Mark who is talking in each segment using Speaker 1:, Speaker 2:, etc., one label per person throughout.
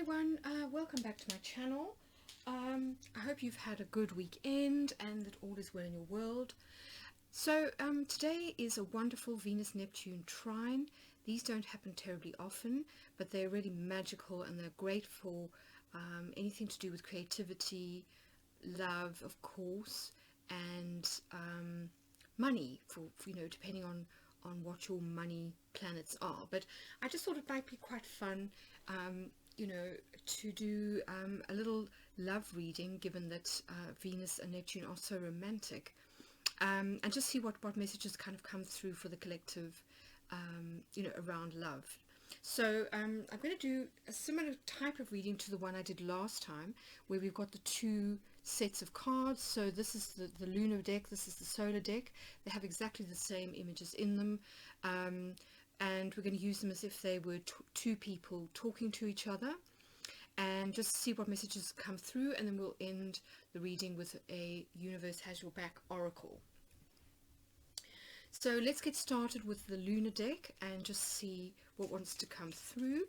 Speaker 1: everyone, welcome back to my channel. I hope you've had a good weekend and that all is well in your world. So today is a wonderful Venus-Neptune trine. These don't happen terribly often, but they're really magical and they're great for anything to do with creativity, love of course, and money, for depending on what your money planets are. But I just thought it might be quite fun to do a little love reading, given that Venus and Neptune are so romantic, and just see what messages kind of come through for the collective around love. So I'm going to do a similar type of reading to the one I did last time, where we've got the two sets of cards. So this is the lunar deck, this is the solar deck. They have exactly the same images in them, and we're going to use them as if they were two people talking to each other, and just see what messages come through, and then we'll end the reading with a Universe Has Your Back oracle. So let's get started with the lunar deck and just see what wants to come through.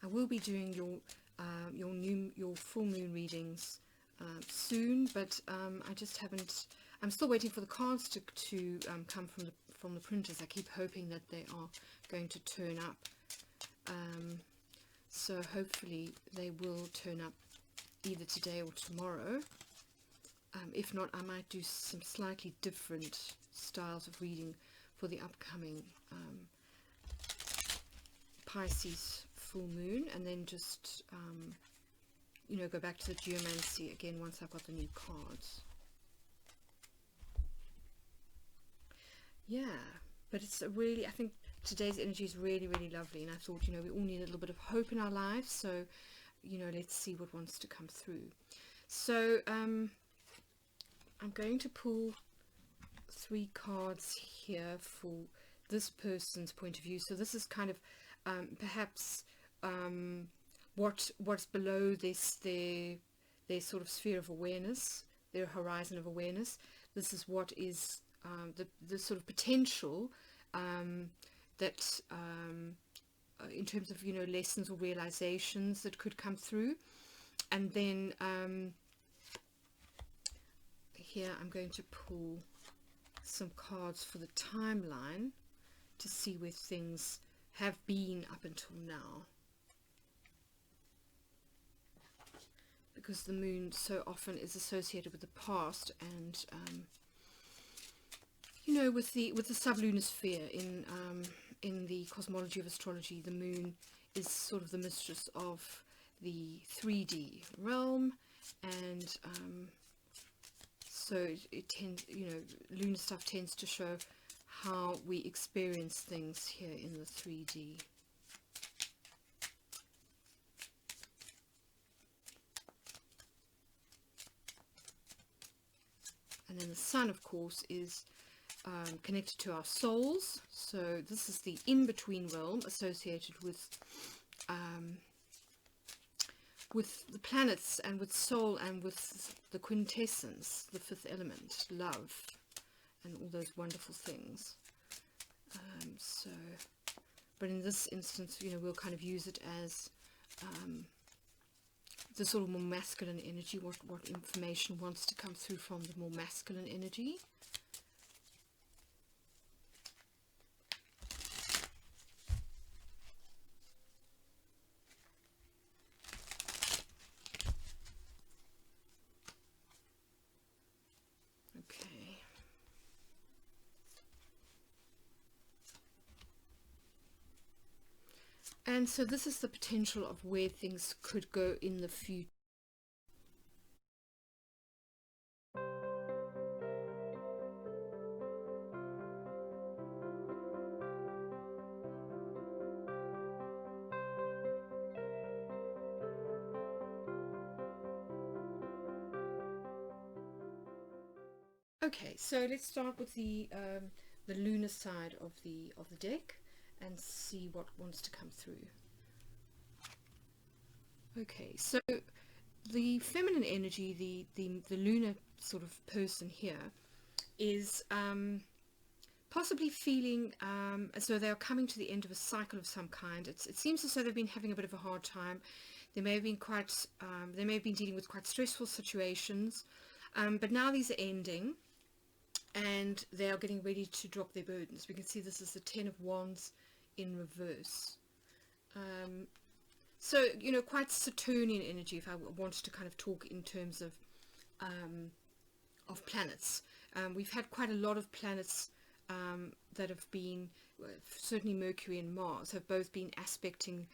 Speaker 1: I will be doing your full moon readings soon, but I just haven't. I'm still waiting for the cards to come from the printers. I keep hoping that they are going to turn up. So hopefully they will turn up either today or tomorrow. If not, I might do some slightly different styles of reading for the upcoming Pisces full moon, and then just go back to the geomancy again once I've got the new cards. Yeah, but it's a really, I think today's energy is really, really lovely, and I thought, we all need a little bit of hope in our lives, so let's see what wants to come through. So I'm going to pull 3 cards here for this person's point of view. So this is kind of perhaps what's below this, their sort of sphere of awareness, their horizon of awareness. This is what is the sort of potential that in terms of lessons or realizations that could come through. And then here I'm going to pull some cards for the timeline to see where things have been up until now, because the moon so often is associated with the past, and with the sublunar sphere in the cosmology of astrology. The moon is sort of the mistress of the 3D realm, and so it tends, lunar stuff tends to show how we experience things here in the 3D. And then the sun, of course, is connected to our souls. So this is the in-between realm associated with the planets, and with soul, and with the quintessence, the 5th element, love, and all those wonderful things. But in this instance, we'll kind of use it as the sort of more masculine energy, what information wants to come through from the more masculine energy. And so this is the potential of where things could go in the future. Okay, so let's start with the lunar side of the deck and see what wants to come through. Okay, so the feminine energy, the lunar sort of person here, is possibly feeling as though they are coming to the end of a cycle of some kind. It seems as though they've been having a bit of a hard time. They may have been they may have been dealing with quite stressful situations, but now these are ending, and they are getting ready to drop their burdens. We can see this is the Ten of Wands in reverse. So, you know, quite Saturnian energy, if I wanted to kind of talk in terms of planets. We've had quite a lot of planets that have been, certainly Mercury and Mars have both been aspecting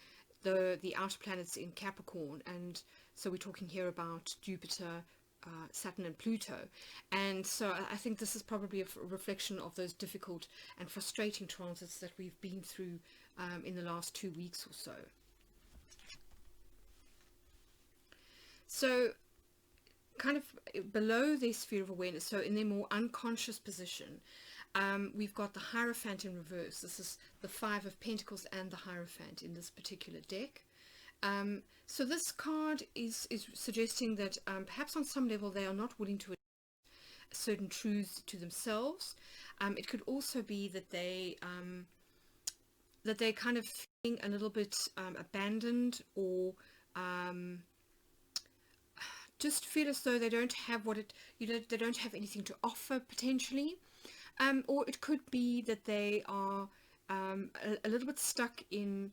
Speaker 1: the outer planets in Capricorn, and so we're talking here about Jupiter, Saturn and Pluto. And so I think this is probably a reflection of those difficult and frustrating transits that we've been through in the last 2 weeks or so. So kind of below their sphere of awareness, so in their more unconscious position, we've got the Hierophant in reverse. This is the Five of Pentacles and the Hierophant in this particular deck. So this card is suggesting that perhaps on some level they are not willing to admit certain truths to themselves. It could also be that they're kind of feeling a little bit abandoned, or just feel as though they don't have they don't have anything to offer potentially. Or it could be that they are a little bit stuck in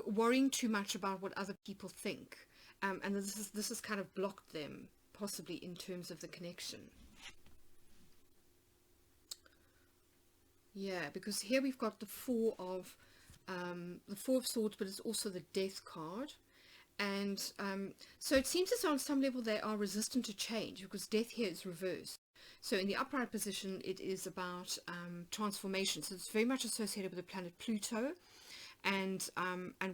Speaker 1: worrying too much about what other people think, and this has kind of blocked them possibly in terms of the connection. Yeah, because here we've got the Four of Swords, but it's also the Death card. And so it seems as though on some level they are resistant to change, because Death here is reversed. So in the upright position it is about transformation. So it's very much associated with the planet Pluto, and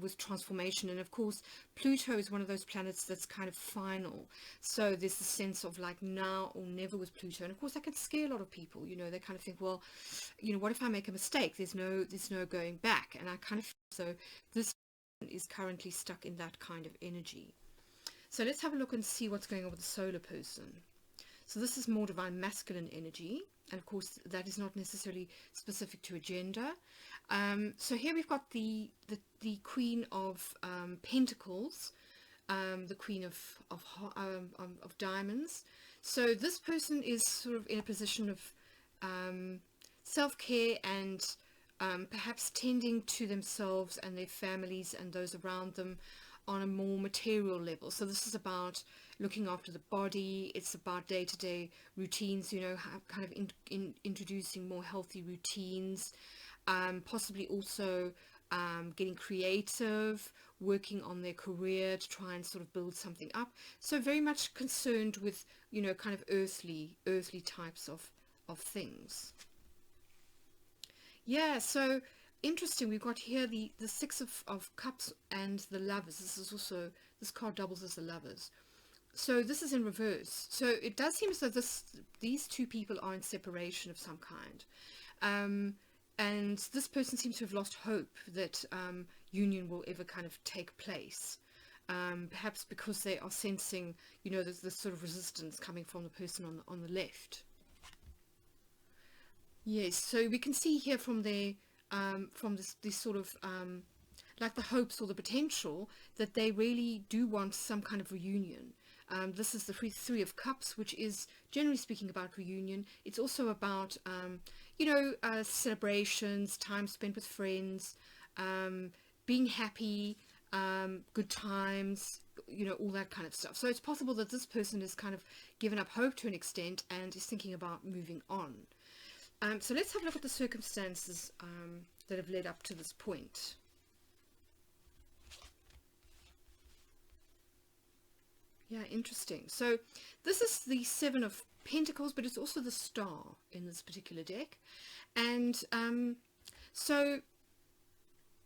Speaker 1: with transformation. And of course Pluto is one of those planets that's kind of final, so there's a sense of like now or never with Pluto. And of course that can scare a lot of people. You know, they kind of think, well, you know, what if I make a mistake? There's no going back. And I kind of feel so this is currently stuck in that kind of energy. So let's have a look and see what's going on with the solar person. So this is more divine masculine energy, and of course that is not necessarily specific to a gender. So here we've got the Queen of Pentacles, the Queen of Diamonds. So this person is sort of in a position of self-care and perhaps tending to themselves and their families and those around them on a more material level. So this is about looking after the body. It's about day-to-day routines, you know, kind of introducing more healthy routines, possibly also getting creative, working on their career to try and sort of build something up. So very much concerned with, you know, kind of earthly types of things. Yeah, so interesting. We've got here the Six of Cups and the Lovers. This card doubles as the Lovers. So this is in reverse. So it does seem as though these two people are in separation of some kind. And this person seems to have lost hope that union will ever kind of take place. Perhaps because they are sensing, you know, there's this sort of resistance coming from the person on the left. Yes, so we can see here from this sort of like the hopes or the potential that they really do want some kind of reunion. This is the Three of Cups, which is generally speaking about reunion. It's also about celebrations, time spent with friends, being happy, good times, you know, all that kind of stuff. So it's possible that this person has kind of given up hope to an extent and is thinking about moving on. So let's have a look at the circumstances that have led up to this point. Yeah, interesting. So this is the Seven of Pentacles, but it's also the Star in this particular deck. And so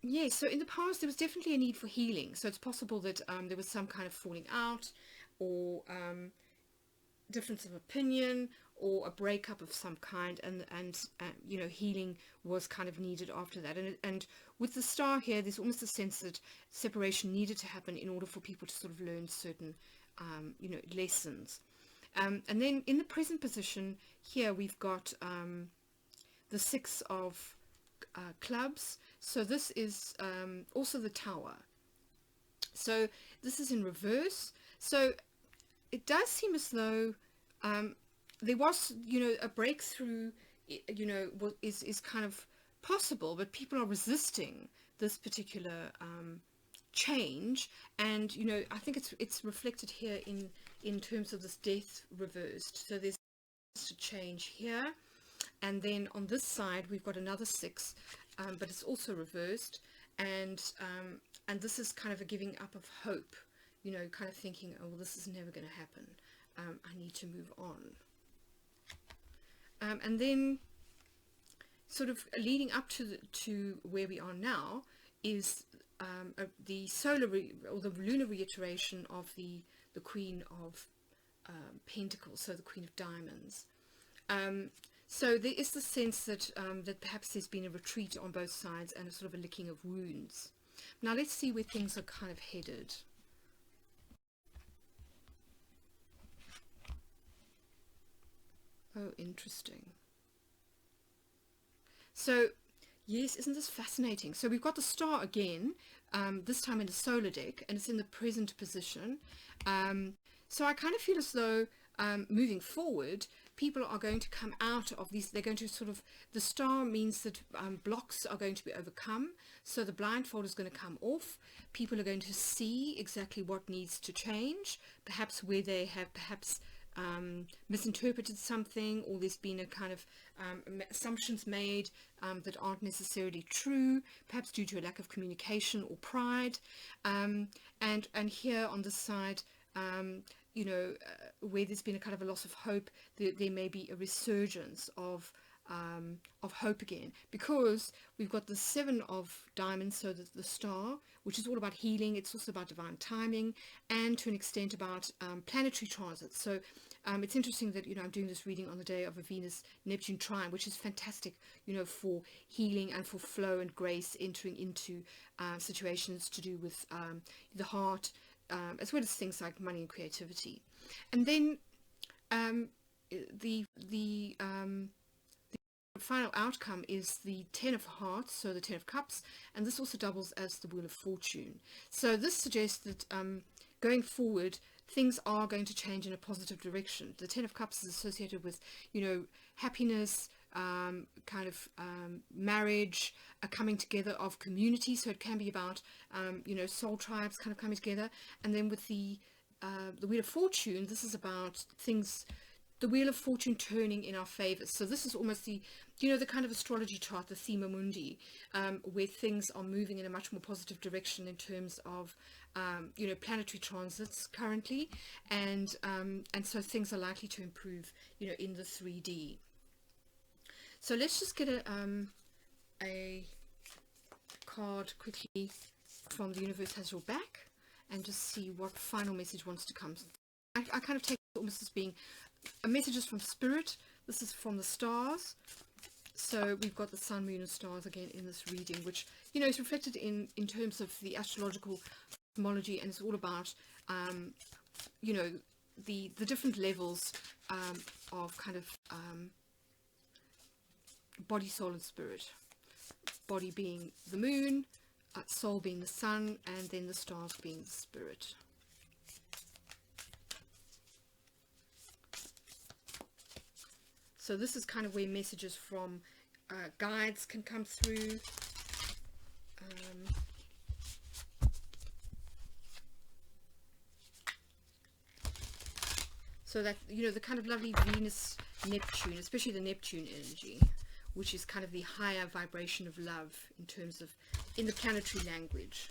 Speaker 1: in the past there was definitely a need for healing. So it's possible that there was some kind of falling out, or difference of opinion, or a breakup of some kind, and you know, healing was kind of needed after that. And with the Star here, there's almost a sense that separation needed to happen in order for people to sort of learn certain you know, lessons. And then in the present position here we've got the 6 of clubs. So this is also the Tower. So this is in reverse. So it does seem as though there was, a breakthrough, is kind of possible, but people are resisting this particular change. And I think it's reflected here in terms of this death reversed. So there's a change here, and then on this side we've got another 6, but it's also reversed, and this is kind of a giving up of hope, kind of thinking, oh well, this is never going to happen, I need to move on. And then sort of leading up to where we are now is the solar or the lunar reiteration of the Queen of Pentacles, so the Queen of Diamonds. So there is the sense that that perhaps there's been a retreat on both sides and a sort of a licking of wounds. Now let's see where things are kind of headed. Oh, interesting. So yes, isn't this fascinating? So we've got the star again, this time in the solar deck, and it's in the present position. So I kind of feel as though moving forward, people are going to come out of these, they're going to sort of, the star means that blocks are going to be overcome, so the blindfold is going to come off. People are going to see exactly what needs to change, perhaps where they have perhaps misinterpreted something, or there's been a kind of assumptions made that aren't necessarily true, perhaps due to a lack of communication or pride. And here on this side, where there's been a kind of a loss of hope, there may be a resurgence of hope again, because we've got the 7 of diamonds, so the star, which is all about healing. It's also about divine timing, and to an extent about planetary transits. So it's interesting that I'm doing this reading on the day of a Venus-Neptune trine, which is fantastic, for healing and for flow and grace, entering into situations to do with the heart, as well as things like money and creativity. And then the final outcome is the 10 of hearts, so the 10 of cups, and this also doubles as the wheel of fortune. So this suggests that going forward, things are going to change in a positive direction. The 10 of cups is associated with, happiness, kind of marriage, a coming together of community. So it can be about, soul tribes kind of coming together. And then with the wheel of fortune, this is about things, the wheel of fortune turning in our favor. So this is almost the, the kind of astrology chart, the thema mundi, where things are moving in a much more positive direction in terms of, planetary transits currently, and so things are likely to improve, in the 3D. So let's just get a card quickly from The Universe Has Your Back, and just see what final message wants to come. I kind of take it almost as being a messages from spirit. This is from the stars. So we've got the sun, moon and stars again in this reading, which is reflected in terms of the astrological cosmology, and it's all about the different levels of kind of body, soul and spirit. Body being the moon, soul being the sun, and then the stars being the spirit. So this is kind of where messages from guides can come through. So that, the kind of lovely Venus-Neptune, especially the Neptune energy, which is kind of the higher vibration of love in terms of, in the planetary language.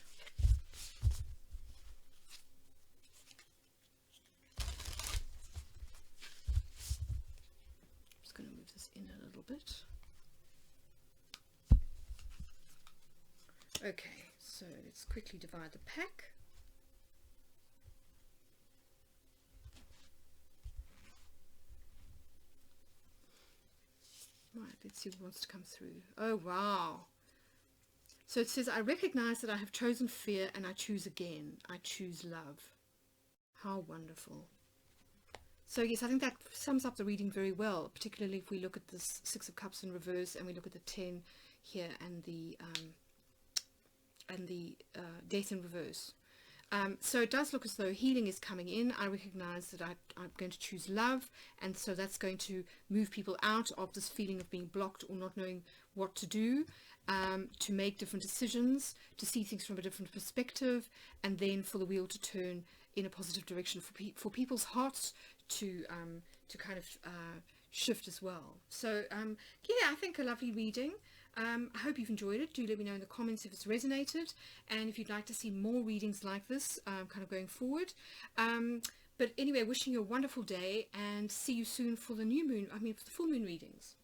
Speaker 1: Just going to move this in a little bit. Okay, so let's quickly divide the pack. Right, let's see what wants to come through. Oh, wow. So it says, I recognize that I have chosen fear and I choose again. I choose love. How wonderful. So yes, I think that sums up the reading very well, particularly if we look at this Six of Cups in reverse and we look at the 10 here and the Death in reverse. So it does look as though healing is coming in. I recognize that I'm going to choose love, and so that's going to move people out of this feeling of being blocked or not knowing what to do, to make different decisions, to see things from a different perspective, and then for the wheel to turn in a positive direction for people's hearts to kind of shift as well. So yeah, I think a lovely reading. I hope you've enjoyed it. Do let me know in the comments if it's resonated, and if you'd like to see more readings like this kind of going forward. But anyway, wishing you a wonderful day, and see you soon for the new moon, for the full moon readings.